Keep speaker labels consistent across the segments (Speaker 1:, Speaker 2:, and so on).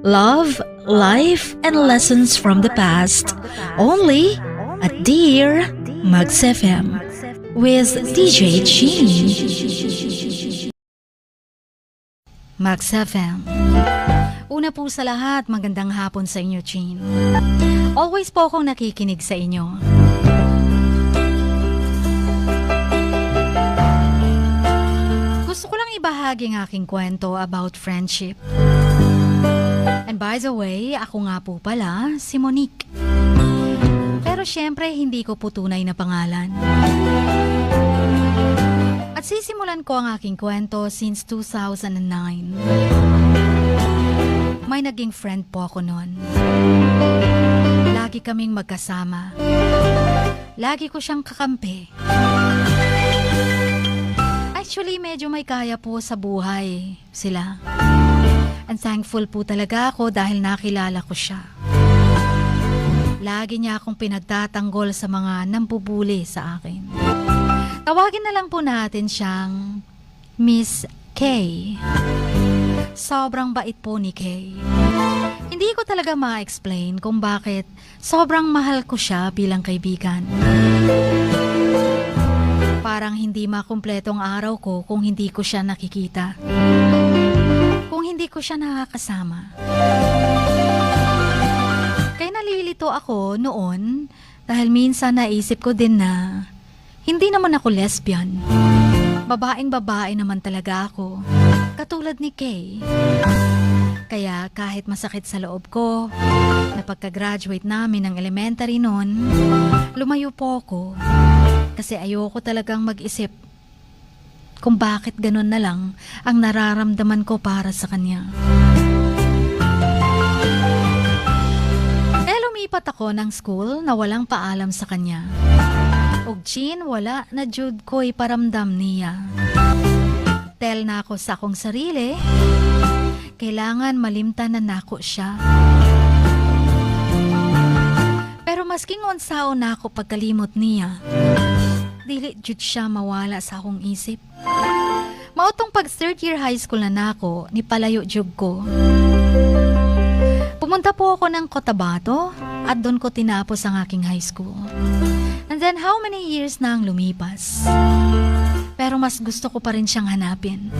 Speaker 1: love, life, and lessons from the past. Only at Dear Mags FM with DJ Chin. Mags FM. Una po sa lahat, magandang hapon sa inyo, Chin. Always po akong nakikinig sa inyo. Gusto ko lang ibahagi ang aking kwento about friendship. And by the way, ako nga po pala si Monique. Pero syempre, hindi ko po tunay na pangalan. At sisimulan ko ang aking kwento since 2009. May naging friend po ako noon. Lagi kaming magkasama. Lagi ko siyang kakampi. Actually, medyo may kaya po sa buhay sila. And thankful po talaga ako dahil nakilala ko siya. Lagi niya akong pinagtatanggol sa mga nambubuli sa akin. Tawagin na lang po natin siyang Miss K. Sobrang bait po ni K. Hindi ko talaga ma-explain kung bakit sobrang mahal ko siya bilang kaibigan. Parang hindi makumpleto ang araw ko kung hindi ko siya nakikita. Kung hindi ko siya nakakasama. Kaya nalilito ako noon dahil minsan naisip ko din na hindi naman ako lesbian. Babaeng-babae naman talaga ako. Katulad ni Kay. Kaya kahit masakit sa loob ko, na pagka-graduate namin ng elementary noon, lumayo po ako. Kasi ayoko talagang mag-isip kung bakit ganun na lang ang nararamdaman ko para sa kanya. Kaya lumipat ako ng school na walang paalam sa kanya. Og Chin, wala na jud ko'y paramdam niya. Tel na ako sa akong sarili, kailangan malimtanan na ako siya. Pero masking unsaon na ako pagkalimot niya, dili jud siya mawala sa akong isip. Mautong pag third year high school na nako, ni palayo jud ko. Pumunta po ako ng Cotabato at doon ko tinapos ang aking high school. And then how many years na ang lumipas? Pero mas gusto ko pa rin siyang hanapin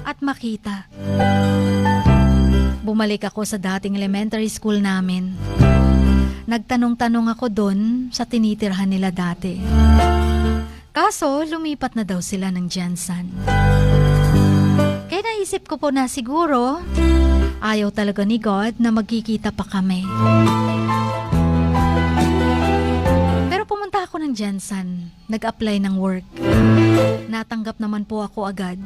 Speaker 1: at makita. Bumalik ako sa dating elementary school namin. Nagtanong-tanong ako doon sa tinitirhan nila dati. Kaso, lumipat na daw sila ng Jensen. Kaya naisip ko po na siguro, ayaw talaga ni God na magkikita pa kami. Pero pumunta ako ng Jensen, nag-apply ng work. Natanggap naman po ako agad.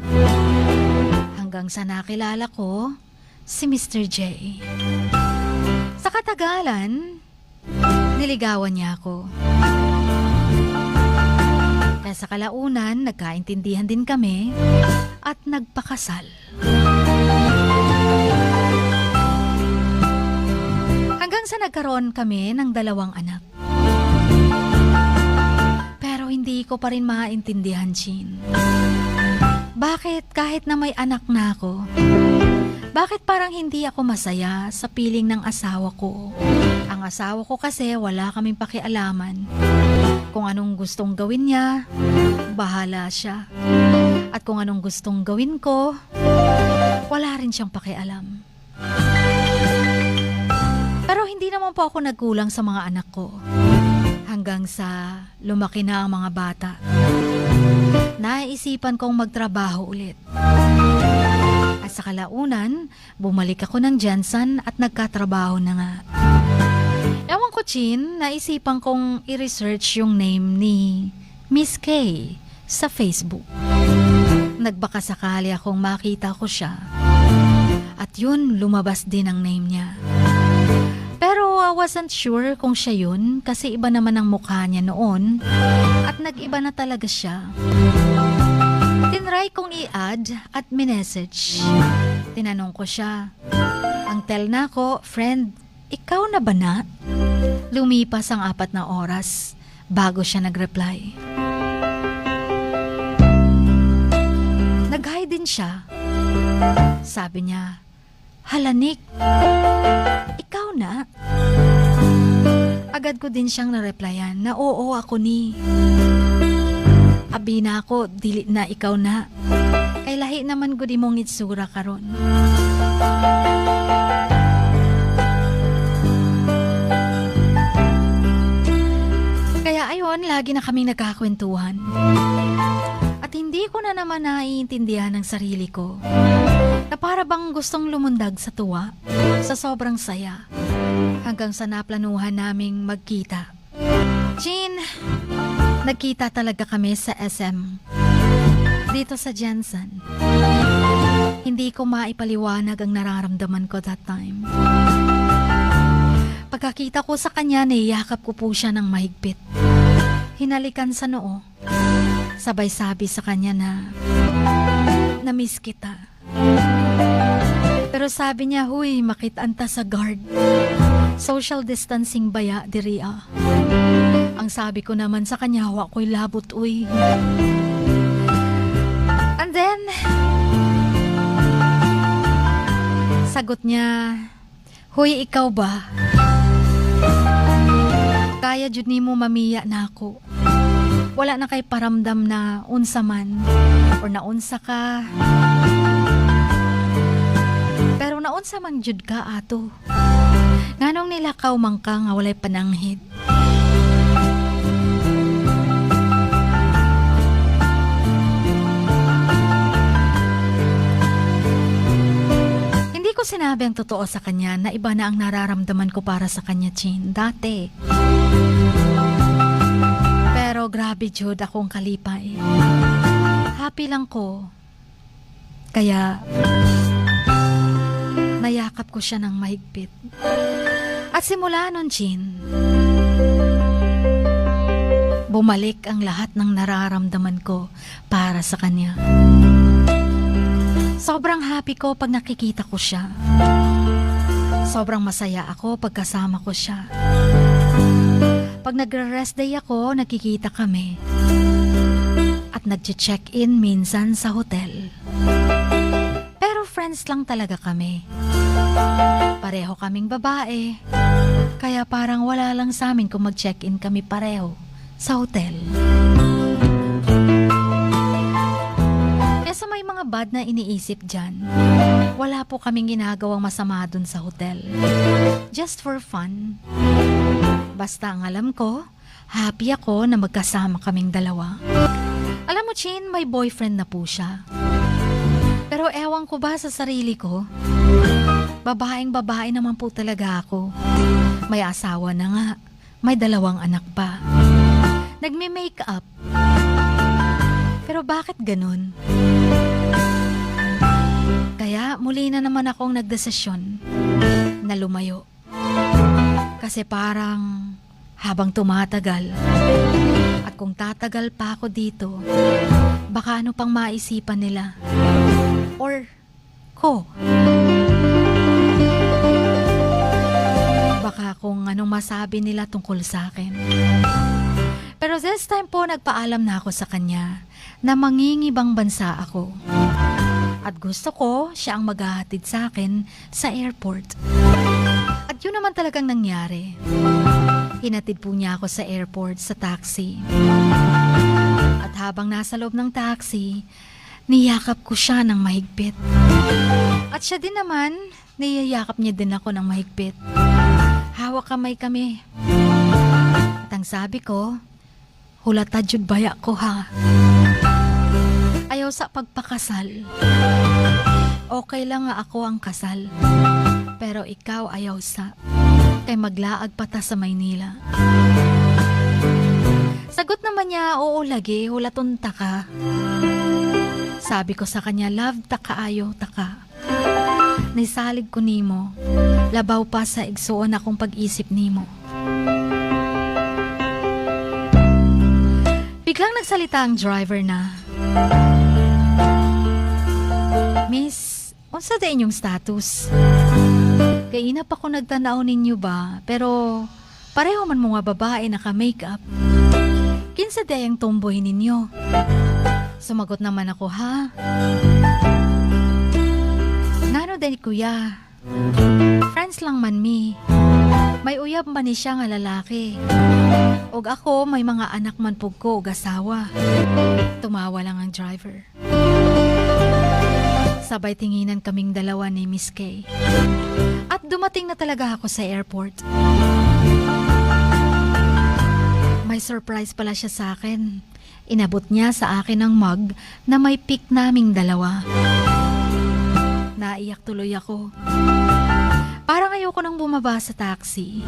Speaker 1: Hanggang sa nakilala ko, si Mr. J. Sa katagalan, niligawan niya ako. Kaya sa kalaunan, nagkaintindihan din kami at nagpakasal. Hanggang sa nagkaroon kami ng 2 anak. Pero hindi ko pa rin maintindihan, Chin. Bakit kahit na may anak na ako, bakit parang hindi ako masaya sa piling ng asawa ko? Ang asawa ko kasi wala kaming pakialaman. Kung anong gustong gawin niya, bahala siya. At kung anong gustong gawin ko, wala rin siyang pakialam. Pero hindi naman po ako nagkulang sa mga anak ko. Hanggang sa lumaki na ang mga bata. Naisipan kong magtrabaho ulit. At sa kalaunan, bumalik ako ng Jensen at nagkatrabaho na nga. Ewan ko, Chin, naisipan kong i-research yung name ni Miss K sa Facebook. Nagbaka sakali akong makita ko siya. At yun, lumabas din ang name niya. Pero I wasn't sure kung siya yun kasi iba naman ang mukha niya noon at nag-iba na talaga siya. Tinry kong i-add at minessage. Tinanong ko siya. Ang tel na ko, friend, ikaw na ba na? Lumipas ang 4 na oras bago siya nag-reply. Nag-hi din siya. Sabi niya, Halanik, ikaw na? Agad ko din siyang nareplyan na oo ako ni. Abi na ako, dili na ikaw na. Kay lahi naman ko di mong itsura karon. Kaya ayon, lagi na kaming nagkakwentuhan. At hindi ko na naman naiintindihan ang sarili ko. Na para bang gustong lumundag sa tuwa, sa sobrang saya. Hanggang sa naplanuhan naming magkita. Jean, nagkita talaga kami sa SM. Dito sa Jensen. Hindi ko maipaliwanag ang nararamdaman ko that time. Pagkakita ko sa kanya, niyakap ko po siya ng mahigpit. Hinalikan sa noo. Sabay sabi sa kanya na na-miss kita. Pero sabi niya, huy, makitanta sa guard. Social distancing baya, diriya. Ang sabi ko naman sa kanya, hawa ko'y labot, uy. And then, sagot niya, huy, ikaw ba? Kaya jud nimo mamiya na ako. Wala na kay paramdam na unsa man or naunsa ka. Pero naunsa man jud ka ato. Nganong nilakaw man ka nga walay pananghid. Hindi ko sinabi ang totoo sa kanya na iba na ang nararamdaman ko para sa kanya, Chin, dati. Pero grabe jud akong kalipay. Happy lang ko. Kaya nayakap ko siya ng mahigpit. At simula nun, Chin, bumalik ang lahat ng nararamdaman ko para sa kanya. Sobrang happy ko pag nakikita ko siya. Sobrang masaya ako pag kasama ko siya. Pag nagre-rest day ako, nakikita kami. At nag-check-in minsan sa hotel. Pero friends lang talaga kami. Pareho kaming babae. Kaya parang wala lang sa amin kung mag-check-in kami pareho sa hotel. Sa may mga bad na iniisip dyan, wala po kaming ginagawang masama dun sa hotel. Just for fun. Basta ang alam ko, happy ako na magkasama kaming dalawa. Alam mo, Chin, may boyfriend na po siya. Pero ewan ko ba sa sarili ko, babaeng babae naman po talaga ako. May asawa na nga, may 2 anak pa. Nagme-makeup. Pero bakit ganun? Kaya muli na naman akong nagdesisyon na lumayo. Kasi parang habang tumatagal at kung tatagal pa ako dito, baka ano pang maisipan nila or ko. Baka kung anong masabi nila tungkol sa akin. Pero this time po nagpaalam na ako sa kanya na mangingibang bansa ako. At gusto ko siya ang maghahatid sa akin sa airport. At yun naman talagang nangyari. Hinatid po niya ako sa airport sa taxi. At habang nasa loob ng taxi, niyakap ko siya ng mahigpit. At siya din naman, niyayakap niya din ako ng mahigpit. Hawak kamay kami. At ang sabi ko, hulata jud baya ko ha. Ayaw sa pagpakasal. Okay lang nga ako ang kasal. Pero ikaw ayaw sa. Kay maglaag pa ta sa Maynila. Sagot naman niya, oo lagi, hulaton ta ka. Sabi ko sa kanya, love ta kaayo ta ka. Nisalig ko nimo. Labaw pa sa igsuon akong pag-isip nimo. Biglang nagsalita ang driver na, Miss, unsa da inyong status? Kay ina pa ko nagtanaw ninyo ba, pero pareho man mga babae naka-makeup. Kinsa da yung tomboy ninyo? Sumagot naman ako, ha? Ngano da ni kuya? Friends lang man mi. May uyab man ni siya nga lalaki. Og ako may mga anak man pug ko og asawa. Tumawa lang ang driver. Sabay tinginan kaming dalawa ni Miss Kay. At dumating na talaga ako sa airport. May surprise pala siya sa akin. Inabot niya sa akin ang mug na may pic naming dalawa. Naiyak tuloy ako. Parang ayoko nang bumaba sa taxi.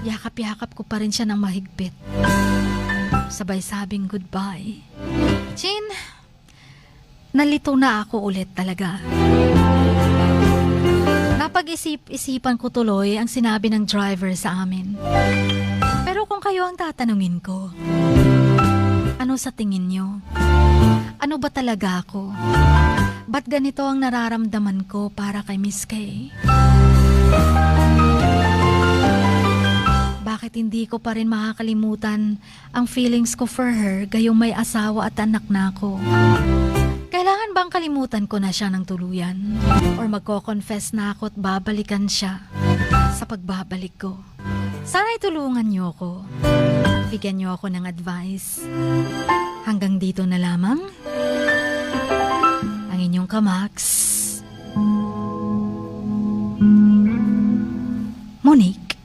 Speaker 1: Yakap-yakap ko pa rin siya ng mahigpit. Sabay sabing goodbye. Chin, nalito na ako ulit talaga. Napag-isip-isipan ko tuloy ang sinabi ng driver sa amin. Pero kung kayo ang tatanungin ko, ano sa tingin nyo? Ano ba talaga ako? Ba't ganito ang nararamdaman ko para kay Miss Kay? Bakit hindi ko pa rin makakalimutan ang feelings ko for her gayong may asawa at anak na ako? Kailangan bang kalimutan ko na siya ng tuluyan? Or magko-confess na ako at babalikan siya sa pagbabalik ko? Sana'y tulungan niyo ako. Bigyan niyo ako ng advice. Hanggang dito na lamang. Ang inyong Kamax, Monique.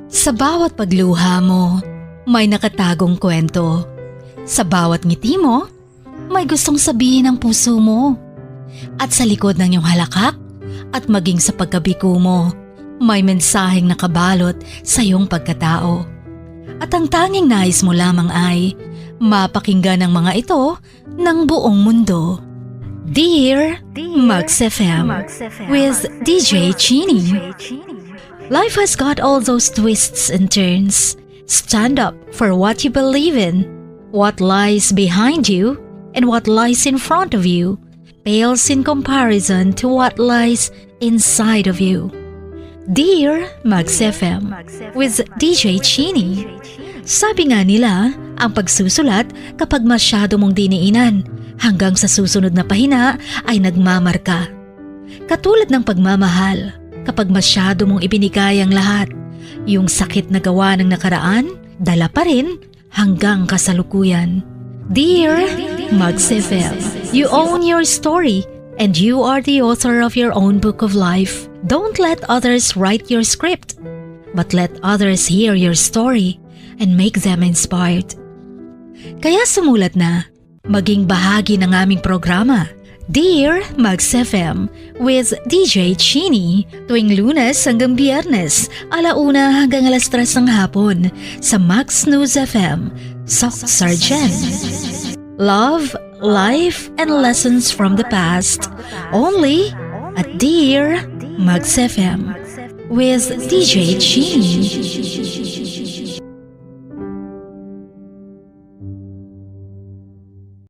Speaker 1: Sa bawat pagluha mo, may nakatagong kwento. Sa bawat ngiti mo, may gustong sabihin ang puso mo. At sa likod ng iyong halakak at maging sa pagkabiko mo, may mensaheng nakabalot sa iyong pagkatao. At ang tanging nais mo lamang ay mapakinggan ang mga ito ng buong mundo. Dear Max FM with DJ Chini. Life has got all those twists and turns. Stand up for what you believe in. What lies behind you and what lies in front of you pales in comparison to what lies inside of you. Dear Max FM with DJ Chini. Sabi nga nila, ang pagsusulat kapag masyado mong diniinan hanggang sa susunod na pahina ay nagmamarka. Katulad ng pagmamahal, kapag masyado mong ibinigay ang lahat, yung sakit na gawa ng nakaraan, dala pa rin hanggang kasalukuyan. Dear Max FM, you own your story and you are the author of your own book of life. Don't let others write your script, but let others hear your story and make them inspired. Kaya sumulat na, maging bahagi ng aming programa, Dear Max FM with DJ Chini, tuwing Lunes hanggang Biyernes, 1:00 hanggang 3:00 ng hapon sa Max News FM, Sock Sargent. Love, life, and lessons from the past, only at Dear Max FM with DJ Chini.